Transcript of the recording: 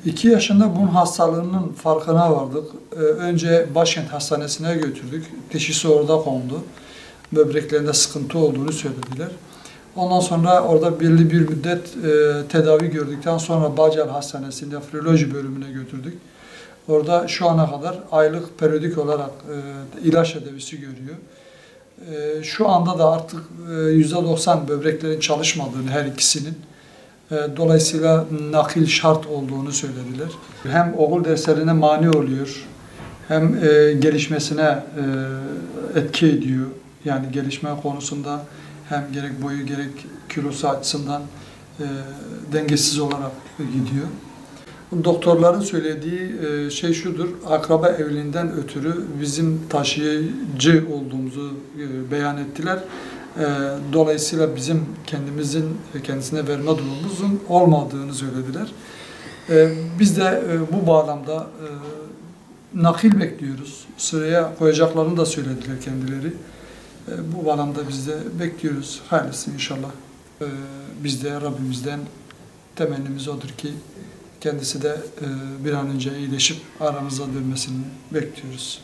2 yaşında bunun hastalığının farkına vardık. Önce Başkent Hastanesi'ne götürdük. Dişisi orada kondu. Böbreklerinde sıkıntı olduğunu söylediler. Ondan sonra orada belli bir müddet tedavi gördükten sonra Bağcılar Hastanesi'nin nefroloji bölümüne götürdük. Orada şu ana kadar aylık periyodik olarak ilaç tedavisi görüyor. Şu anda da artık %90 böbreklerin çalışmadığını her ikisinin, dolayısıyla nakil şart olduğunu söylediler. Hem okul derslerine mani oluyor, hem gelişmesine etki ediyor. Yani gelişme konusunda hem gerek boyu gerek kilosu açısından dengesiz olarak gidiyor. Doktorların söylediği şey şudur: akraba evliliğinden ötürü bizim taşıyıcı olduğumuzu beyan ettiler. Dolayısıyla bizim kendisine verme durumumuzun olmadığını söylediler. Biz de bu bağlamda nakil bekliyoruz. Sıraya koyacaklarını da söylediler kendileri. Bu bağlamda biz de bekliyoruz. Hayırlısı inşallah. Biz de Rabbimizden temennimiz odur ki kendisi de bir an önce iyileşip aramıza dönmesini bekliyoruz.